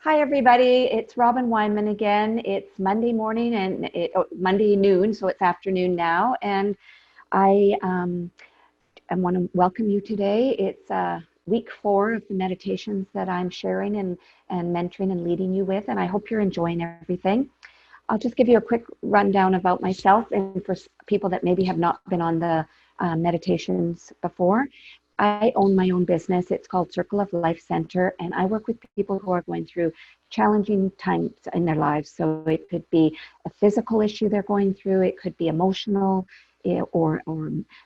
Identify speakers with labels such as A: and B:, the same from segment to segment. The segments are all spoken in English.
A: Hi, everybody. It's Robyn Wyman again. It's Monday morning and Monday noon, so it's afternoon now. And I want to welcome you today. It's week 4 of the meditations that I'm sharing and mentoring and leading you with. And I hope you're enjoying everything. I'll just give you a quick rundown about myself and for people that maybe have not been on the meditations before. I own my own business. It's called Circle of Life Center, and I work with people who are going through challenging times in their lives. So it could be a physical issue they're going through, it could be emotional or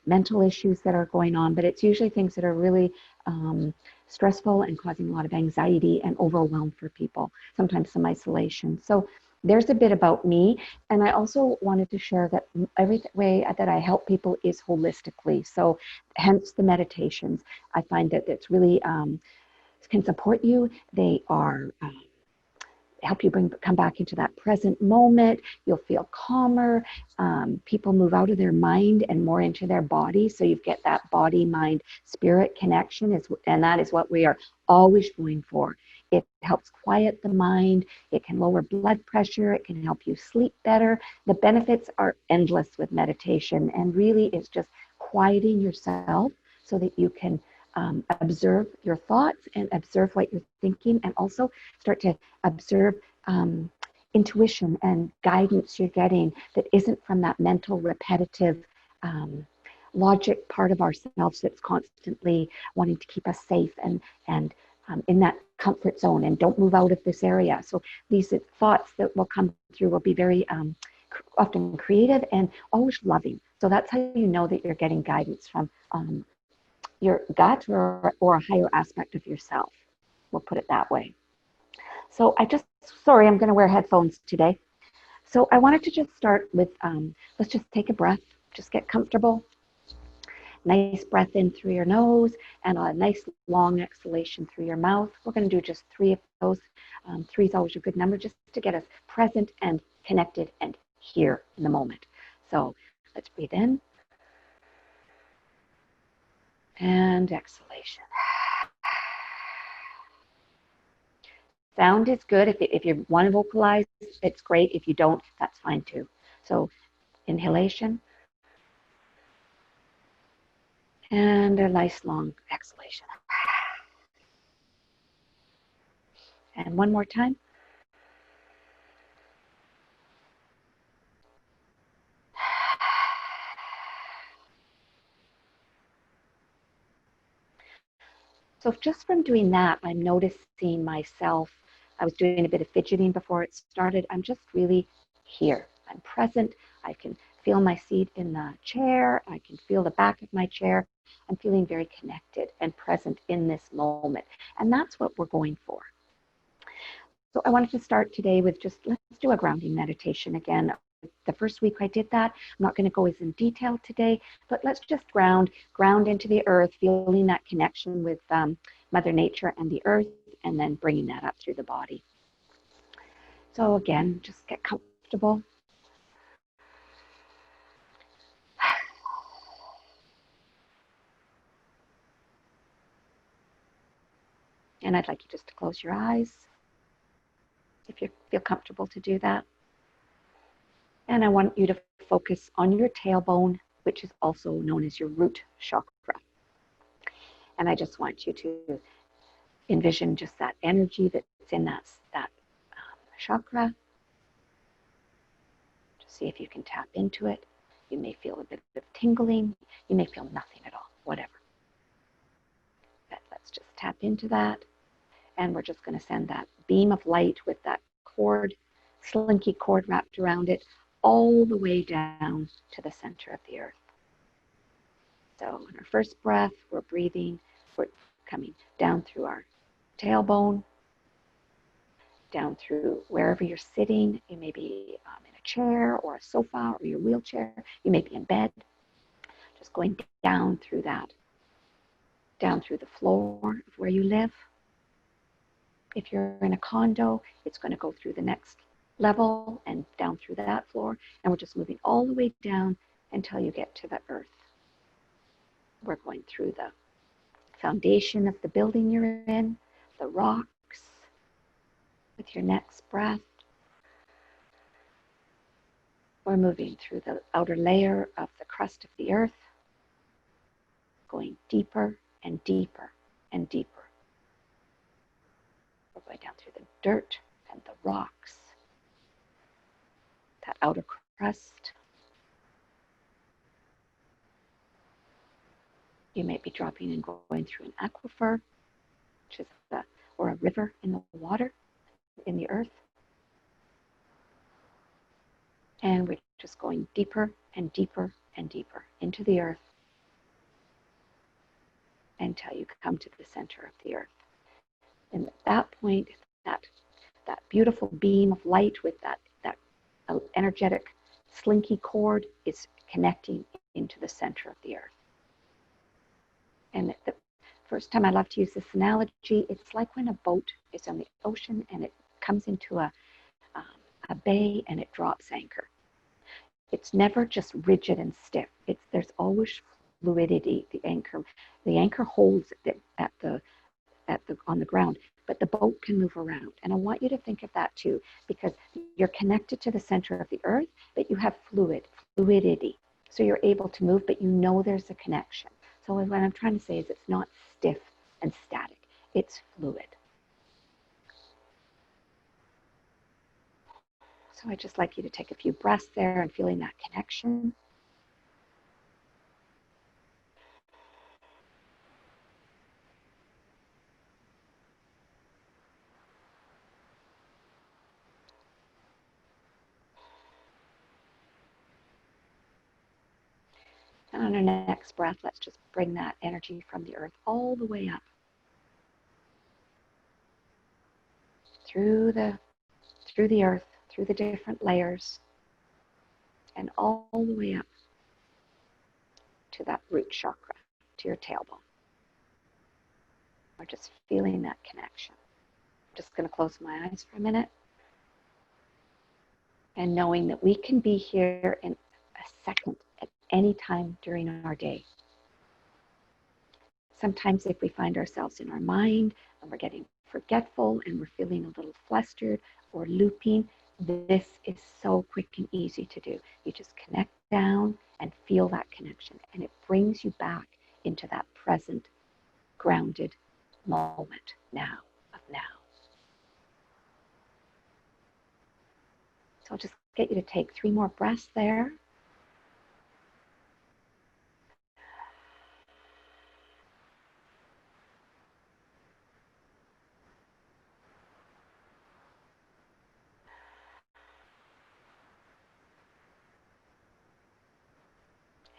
A: mental issues that are going on, but it's usually things that are really stressful and causing a lot of anxiety and overwhelm for people, sometimes some isolation. So there's a bit about me, and I also wanted to share that every way that I help people is holistically. So hence the meditations. I find that it's really can support you. They are help you come back into that present moment. You'll feel calmer. People move out of their mind and more into their body. So you get that body, mind, spirit connection, and that is what we are always going for. It helps quiet the mind. It can lower blood pressure. It can help you sleep better. The benefits are endless with meditation, and really it's just quieting yourself so that you can observe your thoughts and observe what you're thinking, and also start to observe intuition and guidance you're getting that isn't from that mental repetitive logic part of ourselves that's constantly wanting to keep us safe and in that comfort zone and don't move out of this area. So these thoughts that will come through will be very often creative and always loving. So that's how you know that you're getting guidance from your gut or a higher aspect of yourself. We'll put it that way. So sorry, I'm going to wear headphones today. So I wanted to just start with, let's just take a breath, just get comfortable. Nice breath in through your nose and a nice long exhalation through your mouth. We're going to do just 3 of those. 3 is always a good number just to get us present and connected and here in the moment. So let's breathe in and exhalation. Sound is good. If you want to vocalize, it's great. If you don't, that's fine too. So inhalation and a nice long exhalation. And one more time. So just from doing that, I'm noticing myself. I was doing a bit of fidgeting before it started. I'm just really here. I'm present. I can feel my seat in the chair. I can feel the back of my chair. I'm feeling very connected and present in this moment. And that's what we're going for. So I wanted to start today with just, let's do a grounding meditation again. The first week I did that. I'm not going to go as in detail today, but let's just ground into the earth, feeling that connection with Mother Nature and the earth, and then bringing that up through the body. So again, just get comfortable. And I'd like you just to close your eyes if you feel comfortable to do that. And I want you to focus on your tailbone, which is also known as your root chakra. And I just want you to envision just that energy that's in that chakra. Just see if you can tap into it. You may feel a bit of tingling. You may feel nothing at all, whatever. But let's just tap into that. And we're just going to send that beam of light with that cord, slinky cord wrapped around it, all the way down to the center of the earth. So in our first breath, we're breathing, we're coming down through our tailbone, down through wherever you're sitting. You may be in a chair or a sofa or your wheelchair. You may be in bed. Just going down through that, down through the floor of where you live. If you're in a condo, it's going to go through the next level and down through that floor. And we're just moving all the way down until you get to the earth. We're going through the foundation of the building you're in, the rocks, With your next breath, we're moving through the outer layer of the crust of the earth, going deeper and deeper and deeper. We're going down through the dirt and the rocks, that outer crust. You may be dropping and going through an aquifer, which is or a river in the water, in the earth. And we're just going deeper and deeper and deeper into the earth until you come to the center of the earth. And at that point, that beautiful beam of light with that energetic slinky cord is connecting into the center of the earth. And the first time I love to use this analogy, it's like when a boat is on the ocean and it comes into a bay and it drops anchor. It's never just rigid and stiff. There's always fluidity. The anchor holds it on the ground, but the boat can move around. And I want you to think of that too, because you're connected to the center of the earth, but you have fluidity. So you're able to move, but you know there's a connection. So what I'm trying to say is it's not stiff and static. It's fluid. So I'd just like you to take a few breaths there and feeling that connection. And on our next breath, let's just bring that energy from the earth all the way up. Through the earth, through the different layers, and all the way up to that root chakra, to your tailbone. We're just feeling that connection. I'm just going to close my eyes for a minute. And knowing that we can be here in a second at any time during our day. Sometimes if we find ourselves in our mind and we're getting forgetful and we're feeling a little flustered or looping, this is so quick and easy to do. You just connect down and feel that connection, and it brings you back into that present, grounded moment now. So I'll just get you to take 3 more breaths there.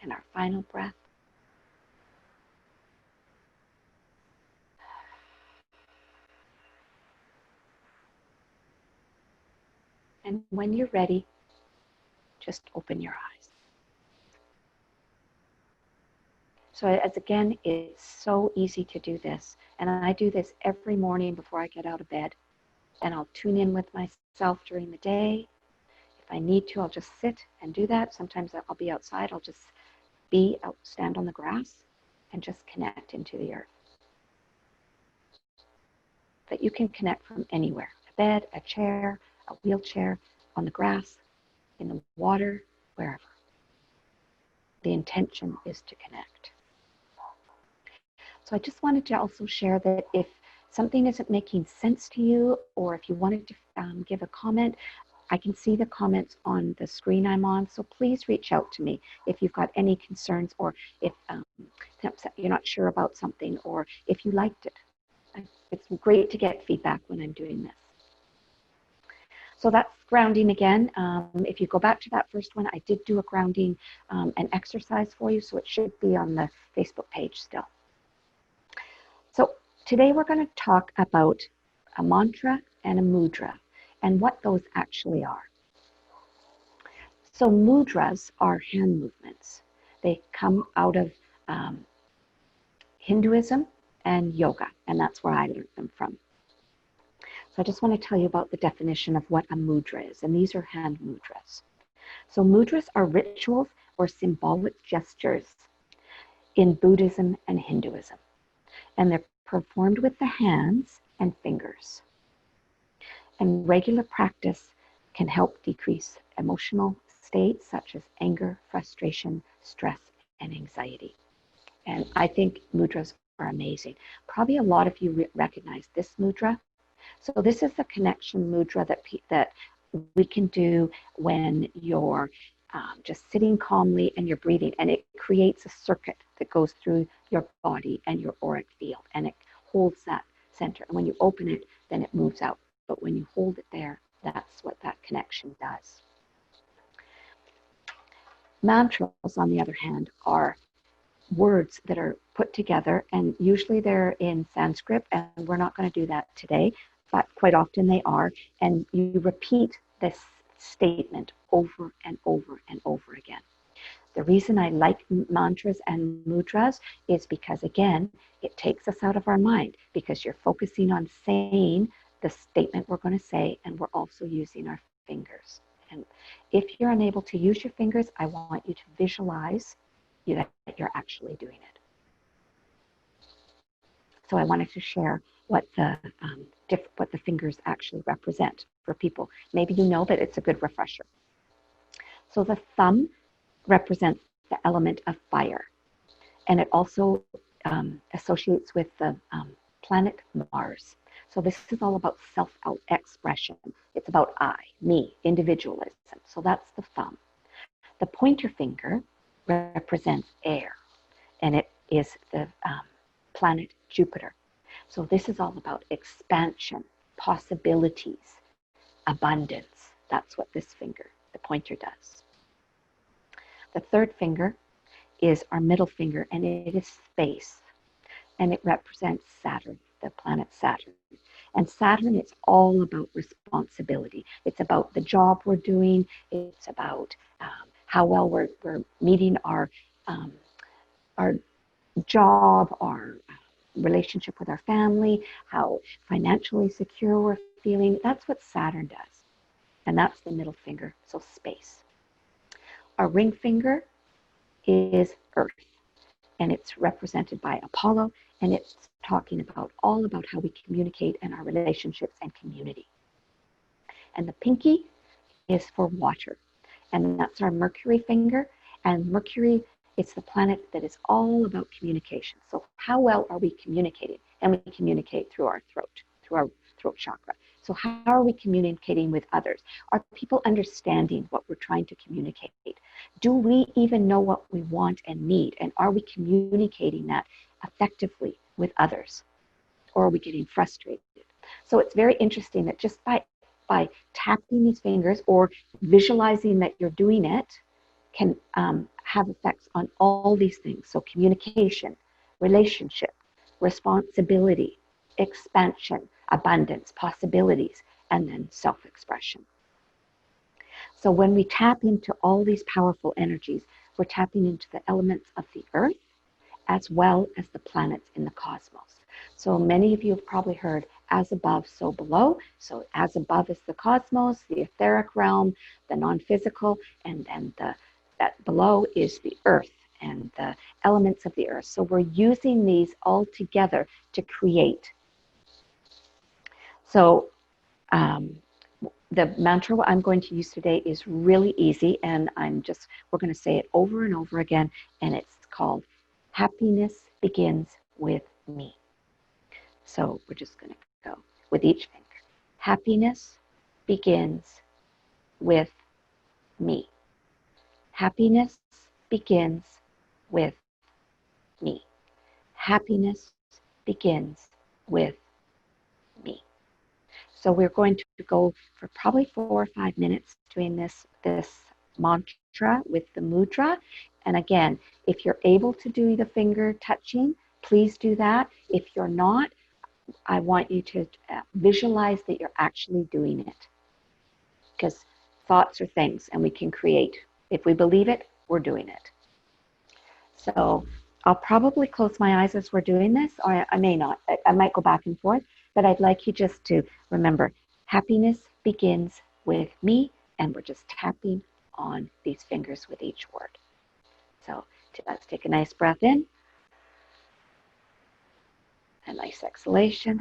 A: And our final breath. And when you're ready, just open your eyes. So as again, it's so easy to do this. And I do this every morning before I get out of bed. And I'll tune in with myself during the day. If I need to, I'll just sit and do that. Sometimes I'll be outside. I'll just stand on the grass and just connect into the earth. But you can connect from anywhere, a bed, a chair, a wheelchair, on the grass, in the water, wherever. The intention is to connect. So I just wanted to also share that if something isn't making sense to you, or if you wanted to give a comment, I can see the comments on the screen I'm on, so please reach out to me if you've got any concerns, or if you're not sure about something, or if you liked it. It's great to get feedback when I'm doing this. So that's grounding again. If you go back to that first one, I did do a grounding an exercise for you, so it should be on the Facebook page still. So today we're going to talk about a mantra and a mudra and what those actually are. So mudras are hand movements. They come out of Hinduism and yoga, and that's where I learned them from. So I just want to tell you about the definition of what a mudra is, and these are hand mudras. So mudras are rituals or symbolic gestures in Buddhism and Hinduism, and they're performed with the hands and fingers. And regular practice can help decrease emotional states such as anger, frustration, stress, and anxiety. And I think mudras are amazing. Probably a lot of you recognize this mudra. So this is the connection mudra that we can do when you're just sitting calmly and you're breathing, and it creates a circuit that goes through your body and your auric field, and it holds that center. And when you open it, then it moves out. But when you hold it there, that's what that connection does. Mantras, on the other hand, are words that are put together, and usually they're in Sanskrit, and we're not going to do that today, but quite often they are, and you repeat this statement over and over and over again. The reason I like mantras and mudras is because, again, it takes us out of our mind, because you're focusing on saying the statement we're going to say, and we're also using our fingers. And if you're unable to use your fingers, I want you to visualize that you're actually doing it. So I wanted to share what the fingers actually represent for people. Maybe you know, but it's a good refresher. So the thumb represents the element of fire, and it also associates with the planet Mars. So this is all about self-expression. It's about I, me, individualism. So that's the thumb. The pointer finger represents air, and it is the planet Jupiter. So this is all about expansion, possibilities, abundance. That's what this finger, the pointer, does. The third finger is our middle finger, and it is space, and it represents Saturn, the planet Saturn. And Saturn is all about responsibility. It's about the job we're doing. It's about how well we're meeting our job, our relationship with our family, how financially secure we're feeling. That's what Saturn does. And that's the middle finger, so space. Our ring finger is Earth, and it's represented by Apollo, and it's talking about all about how we communicate in our relationships and community. And the pinky is for water, and that's our Mercury finger. And Mercury, it's the planet that is all about communication. So how well are we communicating? And we communicate through our throat chakra. So how are we communicating with others? Are people understanding what we're trying to communicate? Do we even know what we want and need? And are we communicating that effectively with others? Or are we getting frustrated? So it's very interesting that just by tapping these fingers or visualizing that you're doing it can have effects on all these things. So communication, relationship, responsibility, expansion, abundance, possibilities, and then self-expression. So when we tap into all these powerful energies, we're tapping into the elements of the earth as well as the planets in the cosmos. So many of you have probably heard as above, so below. So as above is the cosmos, the etheric realm, the non-physical, and then that below is the earth and the elements of the earth. So we're using these all together to create. So the mantra I'm going to use today is really easy, and we're going to say it over and over again, and it's called Happiness Begins with Me. So we're just going to go with each finger. Happiness begins with me. Happiness begins with me. Happiness begins with me. So we're going to go for probably 4 or 5 minutes doing this mantra with the mudra. And again, if you're able to do the finger touching, please do that. If you're not, I want you to visualize that you're actually doing it. Because thoughts are things, and we can create. If we believe it, we're doing it. So I'll probably close my eyes as we're doing this, or I may not. I might go back and forth, but I'd like you just to remember, happiness begins with me, and we're just tapping on these fingers with each word. So let's take a nice breath in, a nice exhalation.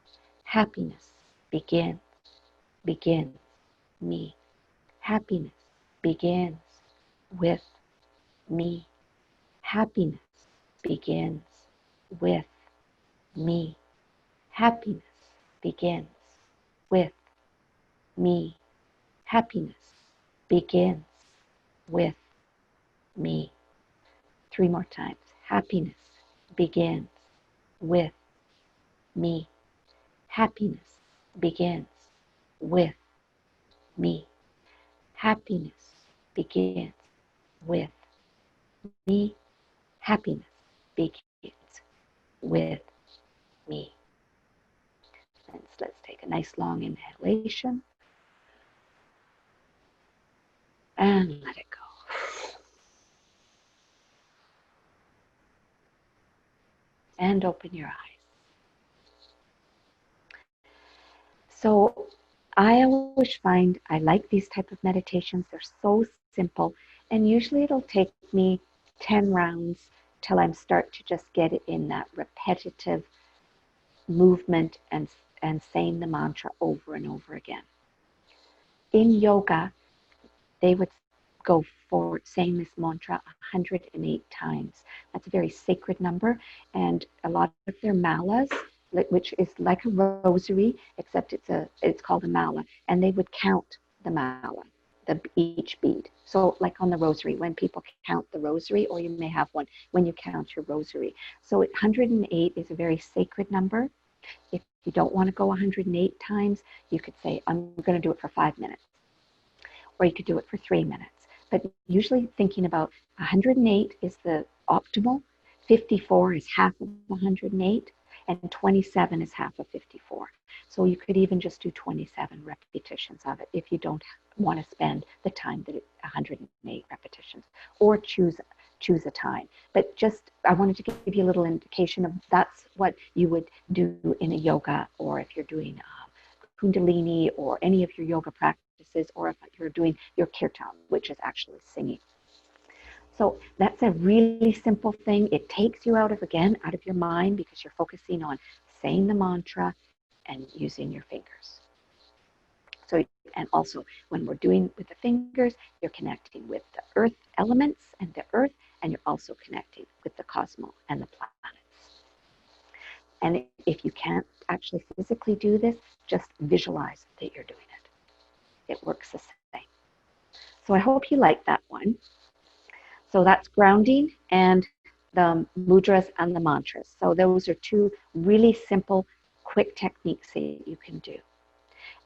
A: Happiness begins me. Happiness begins with me. Happiness begins with me. Happiness begins with me. Happiness begins with me. 3 more times. Happiness begins with me. Happiness begins with me. Happiness begins with me. Happiness begins with me. And let's take a nice long inhalation and let it go. And open your eyes. So I always find I like these type of meditations. They're so simple, and usually it'll take me 10 rounds till I start to just get it in that repetitive movement and saying the mantra over and over again. In yoga, they would go forward saying this mantra 108 times. That's a very sacred number, and a lot of their malas, which is like a rosary, except it's called a mala, and they would count the mala, each bead. So like on the rosary, when people count the rosary, or you may have one when you count your rosary. So 108 is a very sacred number. If you don't want to go 108 times, you could say, I'm going to do it for 5 minutes. Or you could do it for 3 minutes. But usually thinking about 108 is the optimal, 54 is half of 108, and 27 is half of 54. So you could even just do 27 repetitions of it if you don't want to spend the time that 108 repetitions, or choose a time. But just, I wanted to give you a little indication of that's what you would do in a yoga, or if you're doing Kundalini or any of your yoga practices, or if you're doing your kirtan, which is actually singing. So that's a really simple thing. It takes you out of your mind, because you're focusing on saying the mantra and using your fingers. So, and also when we're doing with the fingers, you're connecting with the earth elements and the earth, and you're also connecting with the cosmos and the planets. And if you can't actually physically do this, just visualize that you're doing it. It works the same. So I hope you like that one. So that's grounding and the mudras and the mantras. So those are 2 really simple, quick techniques that you can do.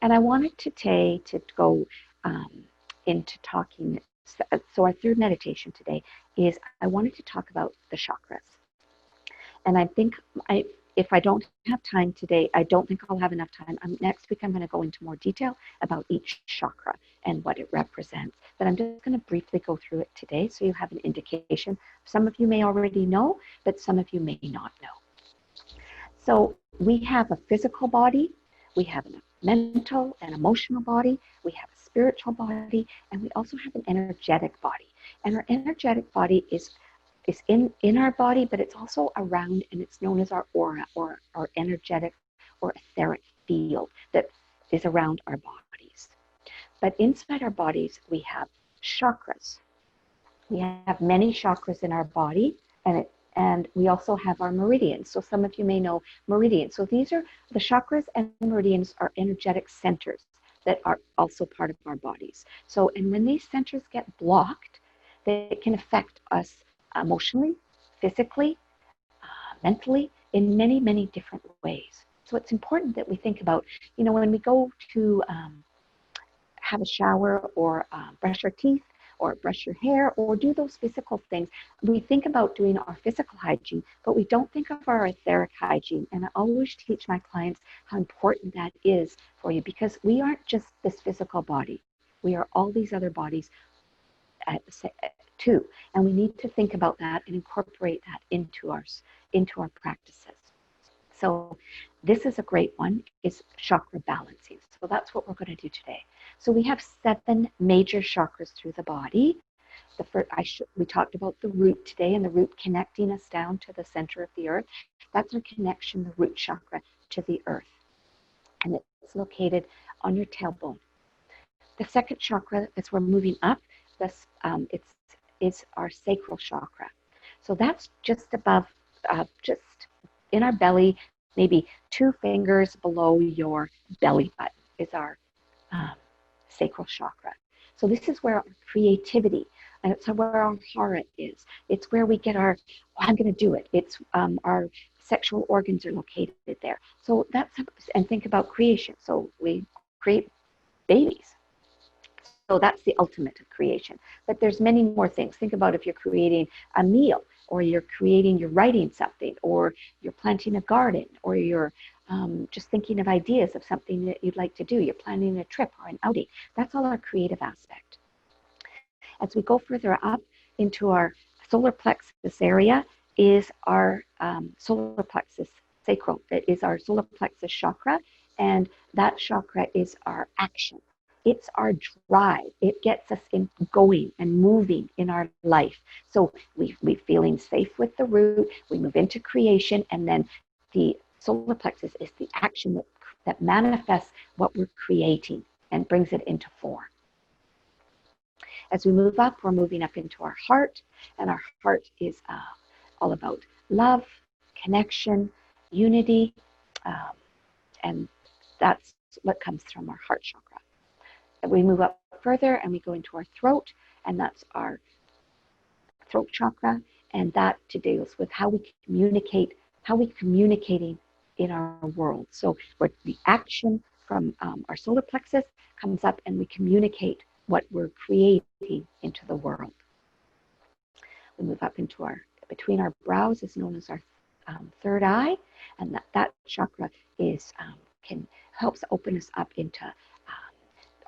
A: And I wanted today to go into talking. So our third meditation today is I wanted to talk about the chakras. And I think if I don't have time today, I don't think I'll have enough time. Next week, I'm going to go into more detail about each chakra and what it represents. But I'm just going to briefly go through it today so you have an indication. Some of you may already know, but some of you may not know. So we have a physical body, we have a mental and emotional body, we have a spiritual body, and we also have an energetic body. And our energetic body is in our body, but it's also around, and it's known as our aura, or our energetic or etheric field that is around our bodies. But inside our bodies, we have chakras. We have many chakras in our body, and we also have our meridians. So some of you may know meridians. So these are the chakras, and meridians are energetic centers that are also part of our bodies. So, and when these centers get blocked, they can affect us emotionally, physically, mentally, in many, many different ways. So it's important that we think about, when we go to have a shower, or brush our teeth, or brush your hair, or do those physical things, we think about doing our physical hygiene, but we don't think of our etheric hygiene. And I always teach my clients how important that is for you, because we aren't just this physical body. We are all these other bodies too, and we need to think about that and incorporate that into our practices. So this is a great one, is chakra balancing. So that's what we're going to do today. So we have 7 major chakras through the body. We talked about the root today, and the root connecting us down to the center of the earth. That's our connection, the root chakra, to the earth. and it's located on your tailbone. The second chakra, as we're moving up, this is our sacral chakra. So that's just above, just in our belly, maybe 2 fingers below your belly button is our sacral chakra. So this is where our creativity, and it's where our heart is. It's where we get our, oh, I'm going to do it. It's our sexual organs are located there. So that's, and think about creation. So we create babies. So that's the ultimate of creation. But there's many more things. Think about if you're creating a meal, or you're writing something, or you're planting a garden, or you're just thinking of ideas of something that you'd like to do. You're planning a trip or an outing. That's all our creative aspect. As we go further up into our solar plexus area is our solar plexus sacral. It is our solar plexus chakra, and that chakra is our action. It's our drive. It gets us going and moving in our life. So we're feeling safe with the root. We move into creation, and then the solar plexus is the action that manifests what we're creating and brings it into form. As we move up, we're moving up into our heart, and our heart is all about love, connection, unity, and that's what comes from our heart chakra. We move up further and we go into our throat, and that's our throat chakra, and that deals with how we communicate, how we're communicating in our world. So where the action from our solar plexus comes up, and we communicate what we're creating into the world. We move up into between our brows is known as our third eye, and that chakra is helps open us up into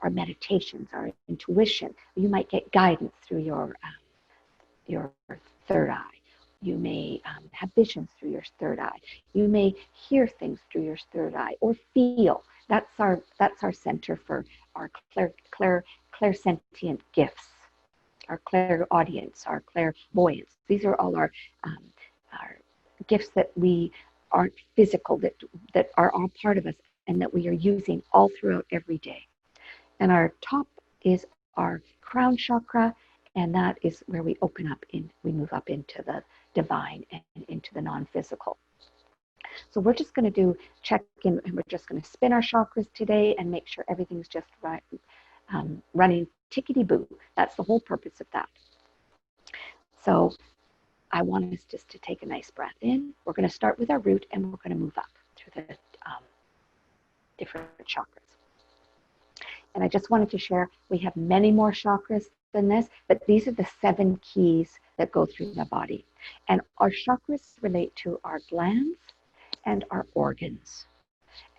A: our meditations, our intuition. You might get guidance through your third eye. You may have visions through your third eye. You may hear things through your third eye, or feel. That's our center for our clairsentient gifts, our clairaudience, our clairvoyance. These are all our gifts that we aren't physical, that are all part of us, and that we are using all throughout every day. And our top is our crown chakra, and that is where we open up we move up into the divine and into the non-physical. So we're just going to check in, and we're just going to spin our chakras today and make sure everything's just right, running tickety-boo. That's the whole purpose of that. So I want us just to take a nice breath in. We're going to start with our root, and we're going to move up through the different chakras. And I just wanted to share, we have many more chakras than this, but these are the 7 keys that go through the body. And our chakras relate to our glands and our organs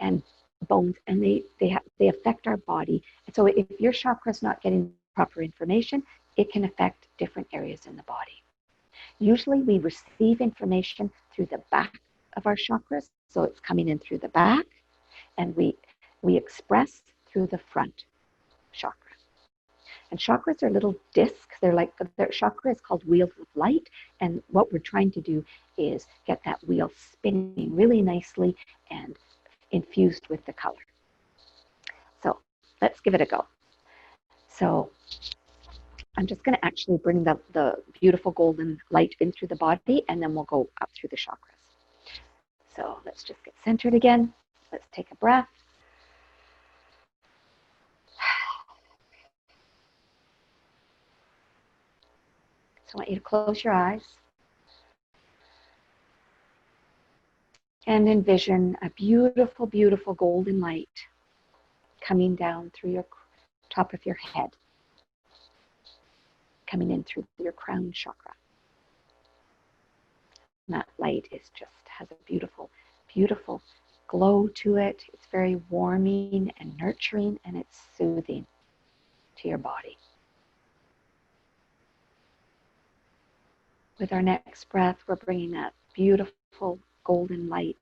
A: and bones, and they affect our body. And so if your chakra is not getting proper information, it can affect different areas in the body. Usually we receive information through the back of our chakras, so it's coming in through the back, and we express through the front chakra. And chakras are little discs. Their chakra is called wheels of light, and what we're trying to do is get that wheel spinning really nicely and infused with the color. So let's give it a go. So I'm just going to actually bring the beautiful golden light in through the body, and then we'll go up through the chakras. So let's just get centered again. Let's take a breath. So I want you to close your eyes and envision a beautiful, beautiful golden light coming down through your top of your head, coming in through your crown chakra. And that light has a beautiful, beautiful glow to it. It's very warming and nurturing, and it's soothing to your body. With our next breath, we're bringing that beautiful golden light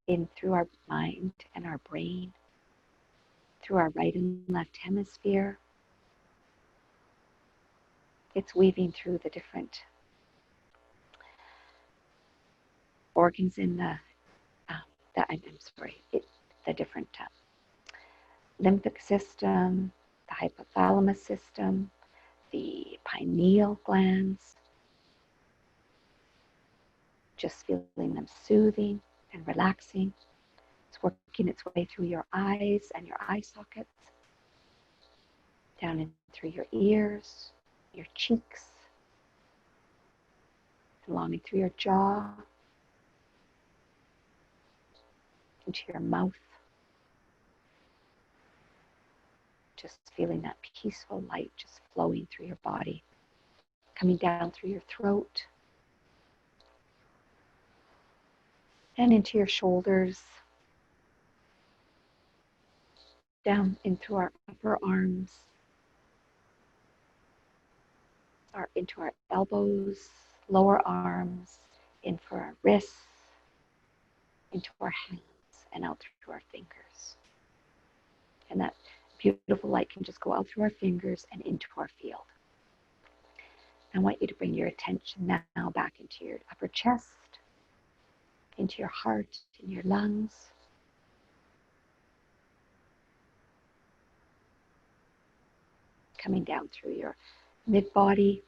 A: in through our mind and our brain, through our right and left hemisphere. It's weaving through the different organs in the different limbic system, the hypothalamus system, the pineal glands, just feeling them soothing and relaxing. It's working its way through your eyes and your eye sockets, down in through your ears, your cheeks, along through your jaw, into your mouth. Just feeling that peaceful light just flowing through your body, coming down through your throat, and into your shoulders, down into our upper arms, into our elbows, lower arms, in for our wrists, into our hands, and out through our fingers. And that beautiful light can just go out through our fingers and into our field. I want you to bring your attention now back into your upper chest, into your heart, in your lungs. Coming down through your mid-body,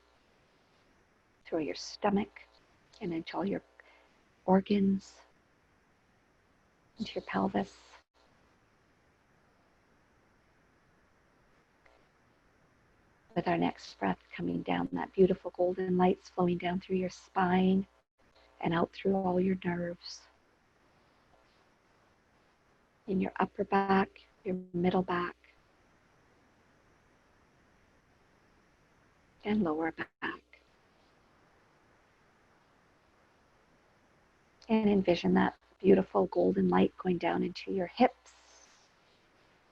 A: through your stomach, and into all your organs, into your pelvis. With our next breath, coming down, that beautiful golden light's flowing down through your spine and out through all your nerves. In your upper back, your middle back, and lower back. And envision that beautiful golden light going down into your hips,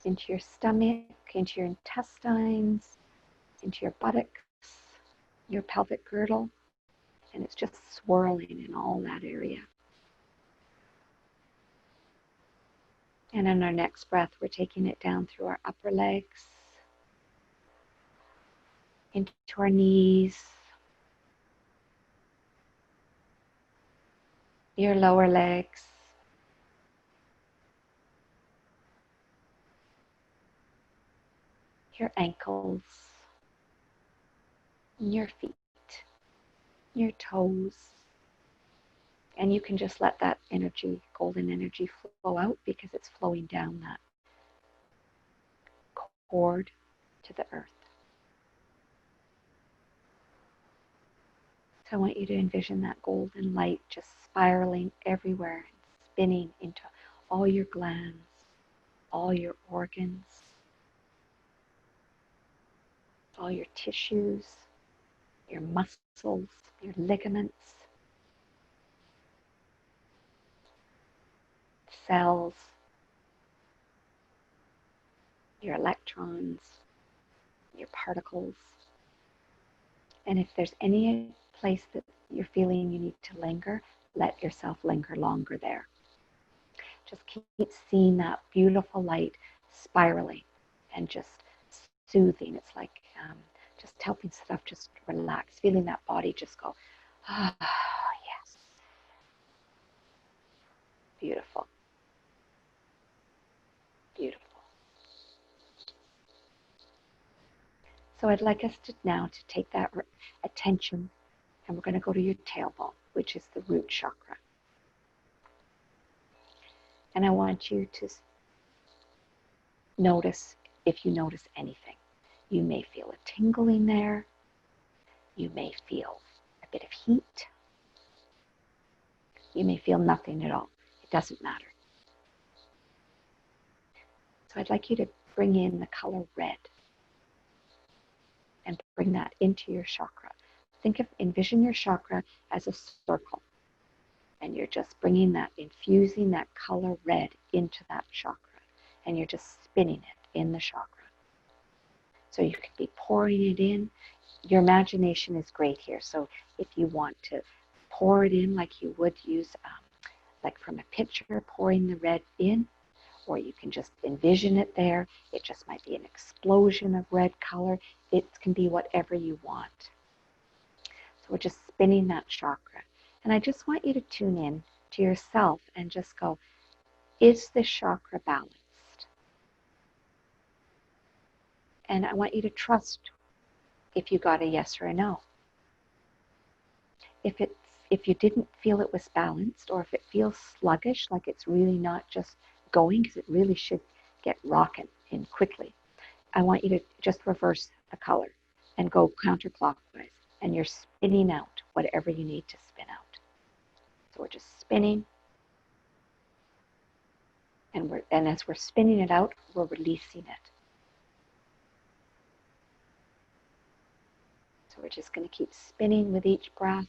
A: into your stomach, into your intestines, into your buttocks, your pelvic girdle, and it's just swirling in all that area. And in our next breath, we're taking it down through our upper legs, into our knees, your lower legs, your ankles, your feet, your toes. And you can just let that energy, golden energy, flow out because it's flowing down that cord to the earth. So I want you to envision that golden light just spiraling everywhere, spinning into all your glands, all your organs, all your tissues, your muscles, your ligaments, cells, your electrons, your particles. And if there's any place that you're feeling you need to linger, let yourself linger longer there. Just keep seeing that beautiful light spiraling and just soothing. It's like just helping stuff just relax, feeling that body just go, ah, yes. Beautiful. Beautiful. So I'd like us to now to take that attention, and we're going to go to your tailbone, which is the root chakra. And I want you to notice, if you notice anything. You may feel a tingling there. You may feel a bit of heat. You may feel nothing at all. It doesn't matter. So I'd like you to bring in the color red and bring that into your chakra. Envision your chakra as a circle. And you're just bringing that, infusing that color red into that chakra. And you're just spinning it in the chakra. So you could be pouring it in. Your imagination is great here. So if you want to pour it in like you would use, like from a pitcher, pouring the red in, or you can just envision it there. It just might be an explosion of red color. It can be whatever you want. So we're just spinning that chakra. And I just want you to tune in to yourself and just go, Is this chakra balanced? And I want you to trust if you got a yes or a no. If you didn't feel it was balanced, or if it feels sluggish, like it's really not just going, because it really should get rocking in quickly, I want you to just reverse the color and go counterclockwise, and you're spinning out whatever you need to spin out. So we're just spinning, and as we're spinning it out, we're releasing it. So we're just going to keep spinning with each breath.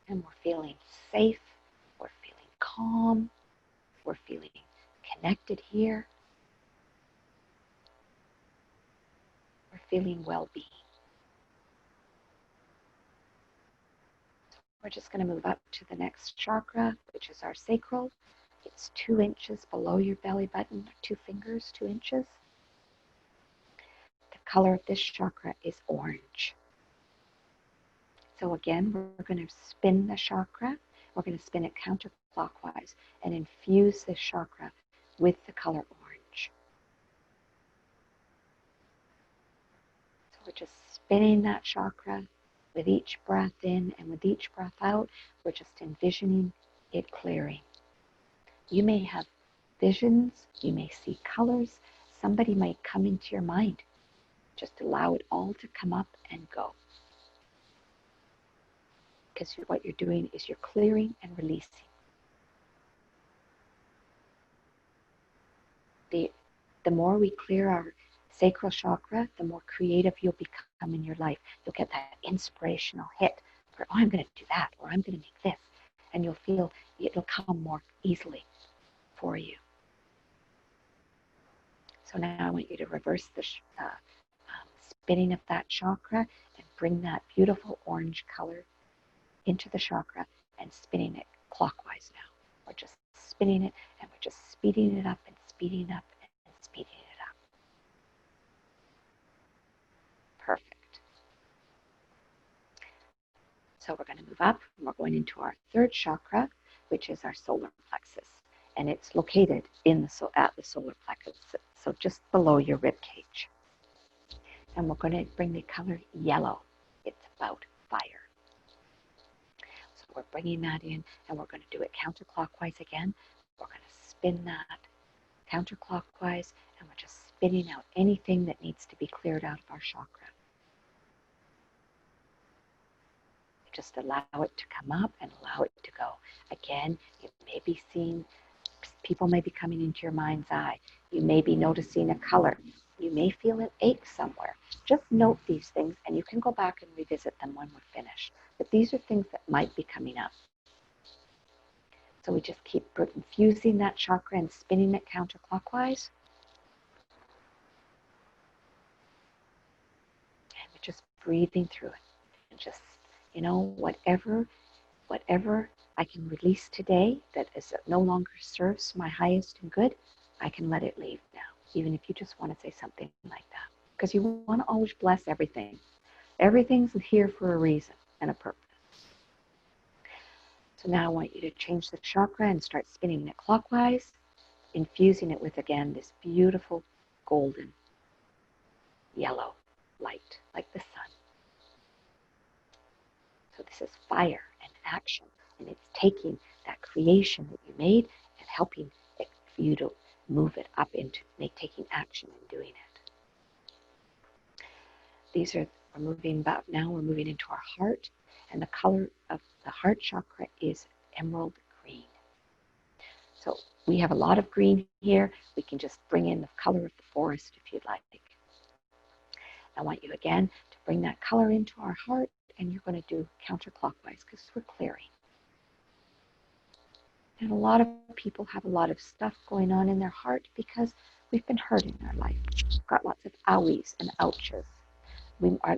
A: And we're feeling safe, we're feeling calm, we're feeling connected here. We're feeling well-being. We're just going to move up to the next chakra, which is our sacral. It's 2 inches below your belly button, 2 fingers, 2 inches. The color of this chakra is orange. So again, we're going to spin the chakra. We're going to spin it counterclockwise and infuse this chakra with the color orange. So we're just spinning that chakra with each breath in, and with each breath out, we're just envisioning it clearing. You may have visions, you may see colors, somebody might come into your mind. Just allow it all to come up and go. Because what you're doing is you're clearing and releasing. The more we clear our sacral chakra, the more creative you'll become in your life. You'll get that inspirational hit for, oh, I'm going to do that, or I'm going to make this. And you'll feel it'll come more easily for you. So now I want you to reverse the spinning of that chakra and bring that beautiful orange color into the chakra and spinning it clockwise now. We're just spinning it, and we're just speeding it up and speeding up and speeding it up. Perfect. So we're going to move up, and we're going into our 3rd chakra, which is our solar plexus. And it's located at the solar plexus, so just below your rib cage. And we're going to bring the color yellow. It's about fire. So we're bringing that in, and we're going to do it counterclockwise again. We're going to spin that counterclockwise, and we're just spinning out anything that needs to be cleared out of our chakra. Just allow it to come up and allow it to go. Again, you may be seeing, people may be coming into your mind's eye. You may be noticing a color. You may feel an ache somewhere. Just note these things, and you can go back and revisit them when we're finished. But these are things that might be coming up. So we just keep infusing that chakra and spinning it counterclockwise. And we're just breathing through it. And just, whatever I can release today that no longer serves my highest and good, I can let it leave now. Even if you just want to say something like that. Because you want to always bless everything. Everything's here for a reason and a purpose. So now I want you to change the chakra and start spinning it clockwise, infusing it with, again, this beautiful golden yellow light, like the sun. So this is fire and action, and it's taking that creation that you made and helping it for you to move it up into taking action and doing it. We're moving into our heart, and the color of the heart chakra is emerald green. So we have a lot of green here. We can just bring in the color of the forest if you'd like. I want you again to bring that color into our heart, and you're going to do counterclockwise because we're clearing. And a lot of people have a lot of stuff going on in their heart because we've been hurt in our life. We've got lots of owies and ouches.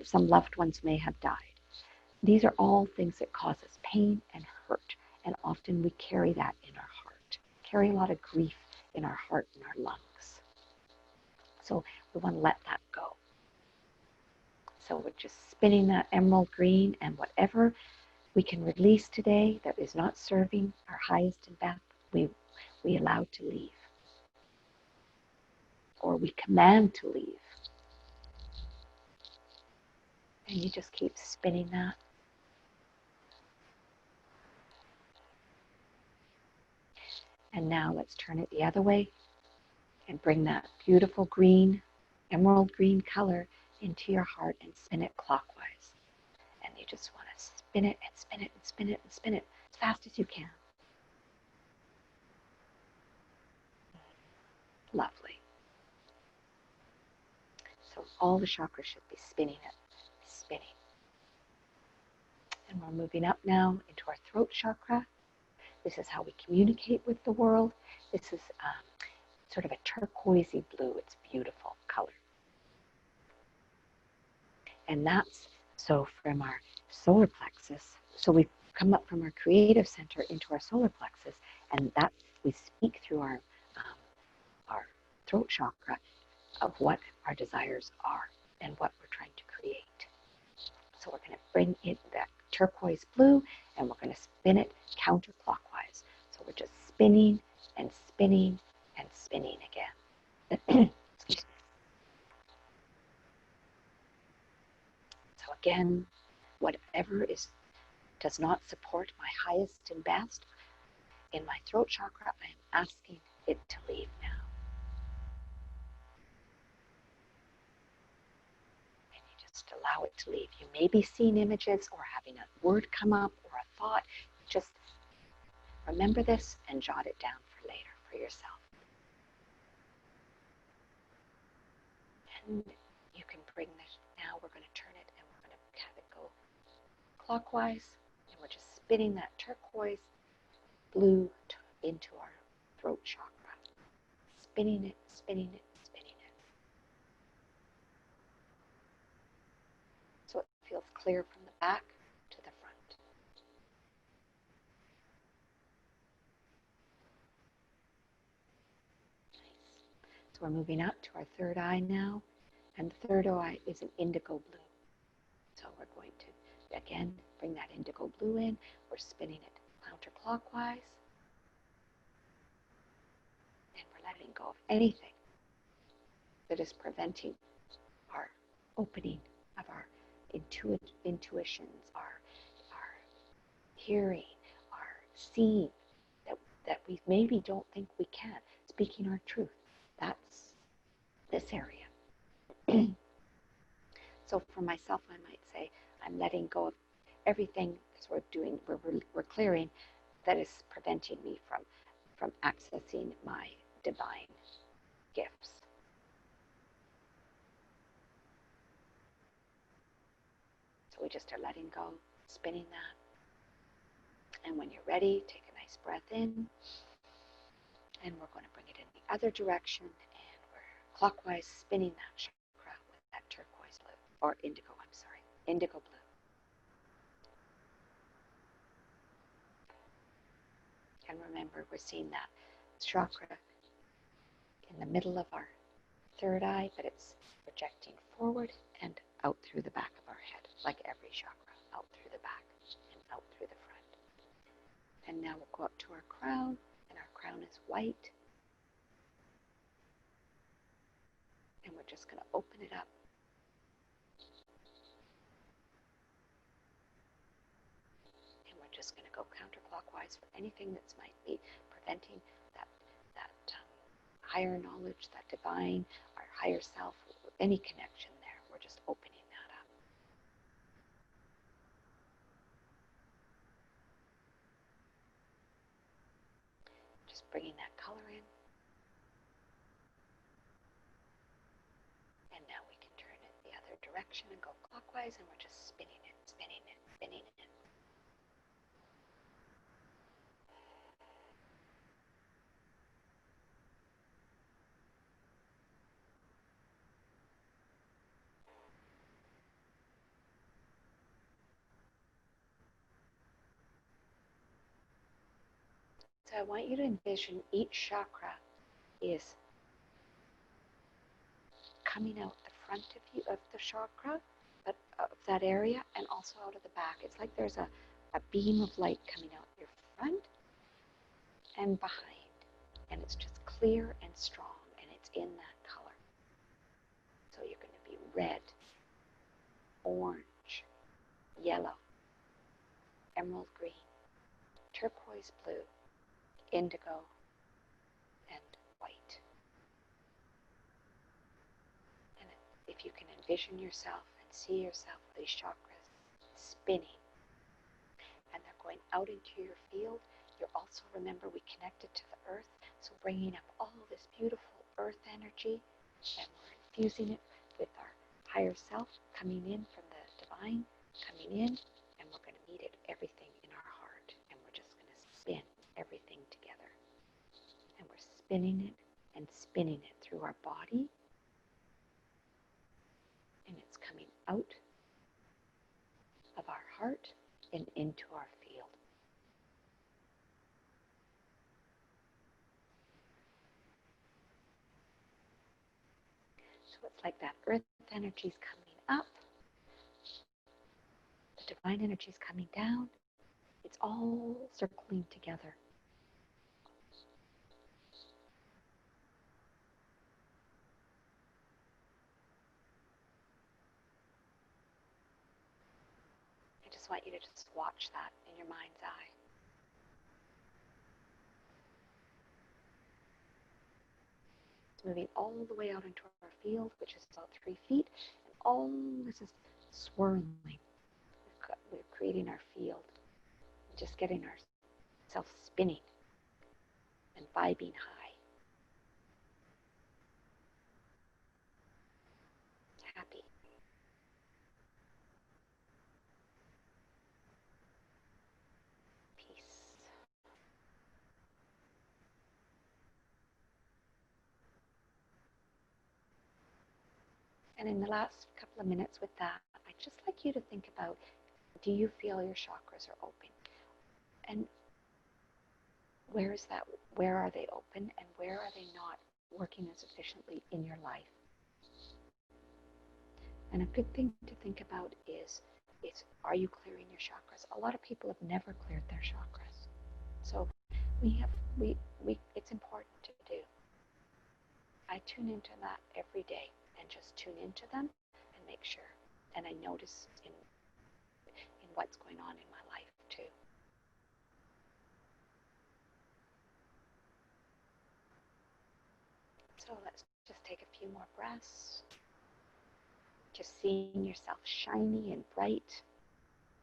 A: Some loved ones may have died. These are all things that cause us pain and hurt, and often we carry that in our heart. Carry a lot of grief in our heart and our lungs. So we want to let that go. So we're just spinning that emerald green, and whatever we can release today that is not serving our highest and best. We allow to leave, or we command to leave. And you just keep spinning that. And now let's turn it the other way and bring that beautiful green, emerald green color into your heart and spin it clockwise. And you just want to spin it and spin it and spin it and spin it as fast as you can. Lovely. So all the chakras should be spinning it, spinning. And we're moving up now into our throat chakra. This is how we communicate with the world. This is sort of a turquoisey blue. It's a beautiful color. And that's so from our solar plexus. So we come up from our creative center into our solar plexus, and that we speak through our throat chakra of what our desires are and what we're trying to create. So we're going to bring in that turquoise blue, and we're going to spin it counterclockwise. So we're just spinning and spinning and spinning again. So again, whatever does not support my highest and best in my throat chakra, I am asking it to leave now. And you just allow it to leave. You may be seeing images or having a word come up or a thought. Just remember this and jot it down for later for yourself. And you can bring this, now we're going to turn it and we're going to have it go clockwise. And we're just spinning that turquoise blue into our throat chakra. Spinning it, spinning it, spinning it. So it feels clear from the back to the front. Nice. So we're moving up to our third eye now. And the third eye is an indigo blue. So we're going to, again, bring that indigo blue in. We're spinning it counterclockwise. And we're letting go of anything that is preventing our opening of our intuitions, our hearing, our seeing, that we maybe don't think we can, speaking our truth. That's this area. So for myself, I might say, I'm letting go of everything, because we're clearing, that is preventing me from accessing my divine gifts. So we just are letting go, spinning that. And when you're ready, take a nice breath in. And we're going to bring it in the other direction. And we're clockwise spinning that chakra with that turquoise blue. Or indigo, indigo blue. And remember, we're seeing that chakra in the middle of our third eye, but it's projecting forward and out through the back of our head, like every chakra, out through the back and out through the front. And now we'll go up to our crown, and our crown is white. And we're just going to open it up. And we're just going to go counterclockwise for anything that might be preventing that higher knowledge, that divine, our higher self, any connection there. We're just opening that up. Just bringing that color in. And now we can turn it the other direction and go clockwise, and we're just spinning it, spinning it, spinning it. So I want you to envision each chakra is coming out the front of you, of the chakra, but of that area, and also out of the back. It's like there's a a beam of light coming out your front and behind. And it's just clear and strong, and it's in that color. So you're going to be red, orange, yellow, emerald green, turquoise blue, indigo, and white. And if you can envision yourself and see yourself with these chakras spinning, and they're going out into your field, you'll also remember we connected to the earth, so bringing up all this beautiful earth energy, and we're infusing it with our higher self, coming in from the divine, coming in, and we're going to meet it, everything in our heart, and we're just going to spin everything together. And we're spinning it through our body, and it's coming out of our heart and into our field. So it's like that earth energy is coming up, the divine energy is coming down. It's all circling together. I just want you to just watch that in your mind's eye. It's moving all the way out into our field, which is about 3 feet, and all this is swirling. We're creating our field, just getting ourselves spinning and vibing high. Happy. Peace. And in the last couple of minutes with that, I'd just like you to think about, do you feel your chakras are open? And where are they open, and where are they not working as efficiently in your life? And a good thing to think about is are you clearing your chakras? A lot of people have never cleared their chakras. So it's important to do. I tune into that every day and just tune into them and make sure. And I notice in what's going on in my life too. So let's just take a few more breaths. Just seeing yourself shiny and bright.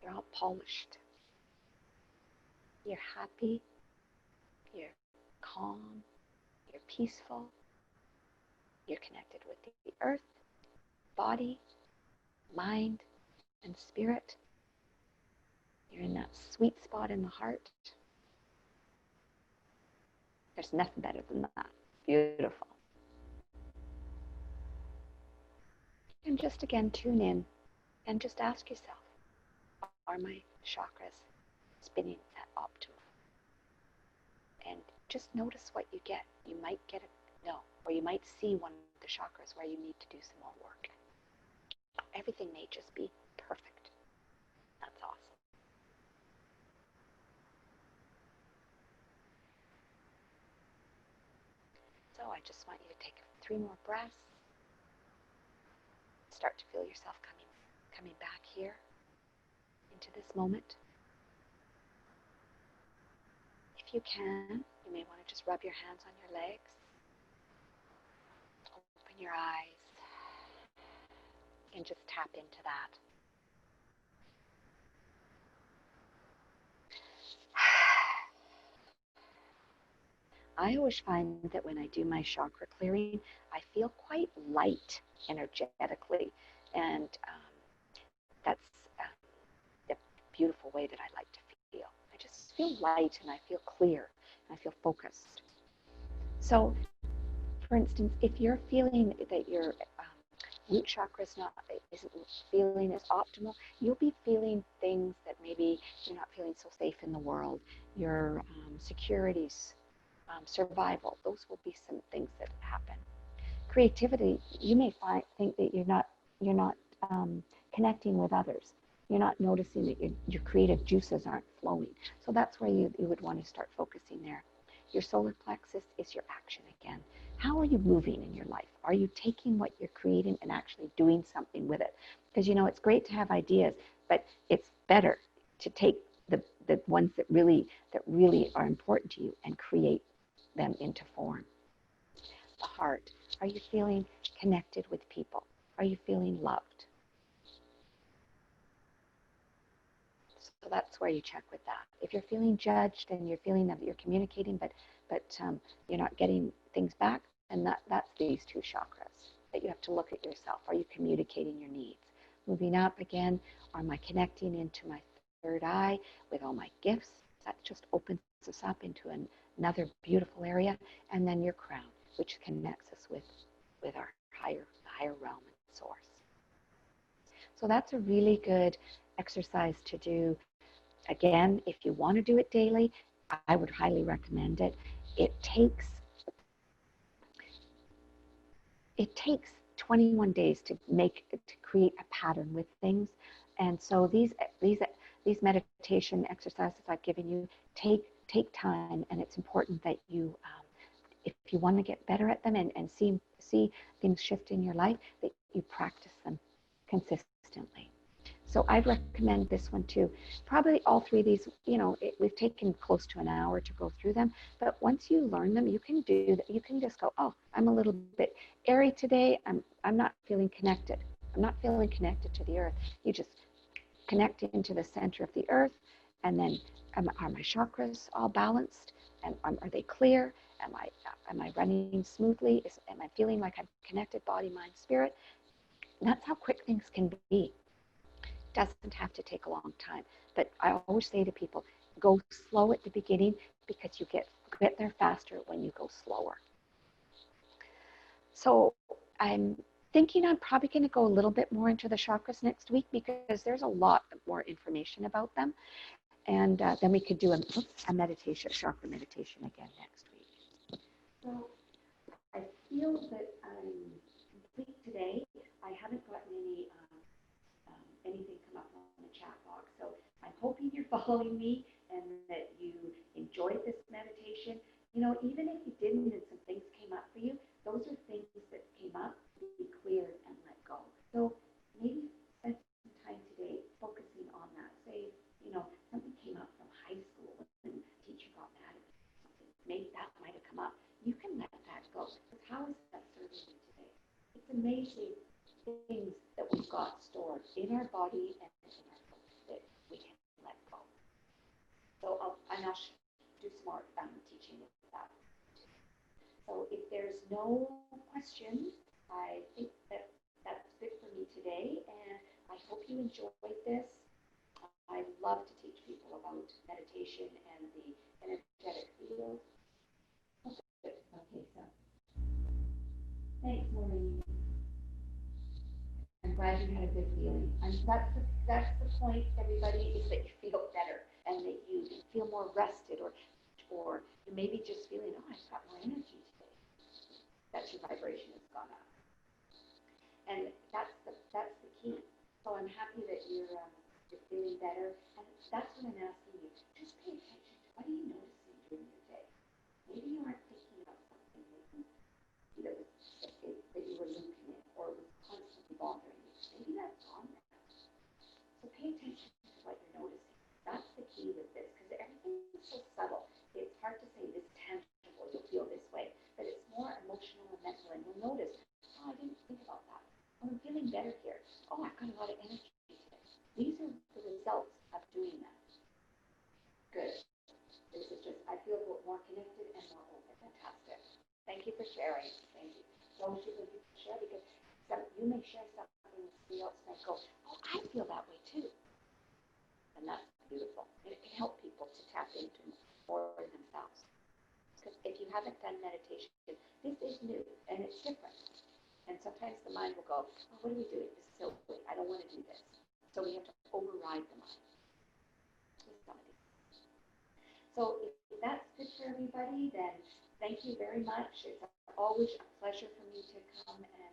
A: You're all polished. You're happy. You're calm. You're peaceful. You're connected with the earth, body, mind, and spirit. You're in that sweet spot in the heart. There's nothing better than that. Beautiful. And just again, tune in and just ask yourself, are my chakras spinning at optimum? And just notice what you get. You might get a no, or you might see one of the chakras where you need to do some more work. Everything may just be perfect. That's awesome. So I just want you to take 3 more breaths. Start to feel yourself coming back here into this moment. If you can, you may want to just rub your hands on your legs. Open your eyes and just tap into that. I always find that when I do my chakra clearing, I feel quite light energetically, and that's a beautiful way that I like to feel. I just feel light, and I feel clear, and I feel focused. So, for instance, if you're feeling that your root chakra isn't feeling as optimal, you'll be feeling things that maybe you're not feeling so safe in the world. Your securities, survival, those will be some things that happen. Creativity, you may think that you're not connecting with others. You're not noticing that your creative juices aren't flowing. So that's where you would want to start focusing there. Your solar plexus is your action again. How are you moving in your life? Are you taking what you're creating and actually doing something with it? Because it's great to have ideas, but it's better to take the ones that really are important to you and create them into form. The heart. Are you feeling connected with people? Are you feeling loved? So that's where you check with that. If you're feeling judged and you're feeling that you're communicating, but you're not getting things back, and that's these two chakras that you have to look at yourself. Are you communicating your needs? Moving up again, am I connecting into my third eye with all my gifts? That just opens us up into another beautiful area. And then your crown, which connects us with our higher realm and source. So that's a really good exercise to do. Again, if you want to do it daily, I would highly recommend it. It takes 21 days to create a pattern with things. And so these meditation exercises I've given you take time, and it's important that you, if you want to get better at them and see things shift in your life, that you practice them consistently. So I'd recommend this one too. Probably all three of these, we've taken close to an hour to go through them, but once you learn them, you can do that. You can just go, oh, I'm a little bit airy today. I'm not feeling connected. I'm not feeling connected to the earth. You just connect into the center of the earth, and then are my chakras all balanced? And are they clear? Am I running smoothly? Am I feeling like I'm connected, body, mind, spirit? And that's how quick things can be. Doesn't have to take a long time. But I always say to people, go slow at the beginning, because you get there faster when you go slower. So I'm thinking I'm probably going to go a little bit more into the chakras next week, because there's a lot more information about them. And then we could do a meditation, chakra meditation again next week. So I feel that I'm complete today. I haven't gotten anything come up on the chat box. So I'm hoping you're following me and that you enjoyed this meditation. Even if you didn't and some things came up for you, those are things that came up to be cleared and let go. So maybe spend some time today focusing on that. Say, something came up from high school and the teacher got mad at me or something. Maybe that might have come up. You can let that go. Because how is that serving you today? It's amazing things that we've got stored in our body and in our books that we can let go. So I'll do some more teaching with that. So if there's no questions, I think that's good for me today, and I hope you enjoyed this. I love to teach people about meditation and the energetic field. Okay, so thanks, Maureen. I'm glad you had a good feeling. And that's the point, everybody, is that you feel better and that you feel more rested, or you maybe just feeling, oh, I've got more energy today. That your vibration has gone up. And that's the key. So I'm happy that you're feeling better. And that's what I'm asking you. Just pay attention to what are you noticing during your day. Maybe you aren't thinking about something that you were looping in or was constantly bothering you. Maybe that's gone now. So pay attention to what you're noticing. That's the key with this, because everything is so subtle. It's hard to say this tangible, you'll feel this way, but it's more emotional and mental. And you'll notice, oh, I didn't think about that. Oh, I'm feeling better here. Oh, I've got a lot of energy today. These are the results of doing that. Good. This is just, I feel more connected and more open. Fantastic. Thank you for sharing. Thank you. So should we share, because you may share something and somebody else may go, oh, I feel that way too. And that's beautiful. And it can help people to tap into more themselves. Because if you haven't done meditation, this is new and it's different. And sometimes the mind will go, oh, what are we doing? This is silly. I don't want to do this. So we have to override the mind. So if that's good for everybody, then thank you very much. It's always a pleasure for me to come and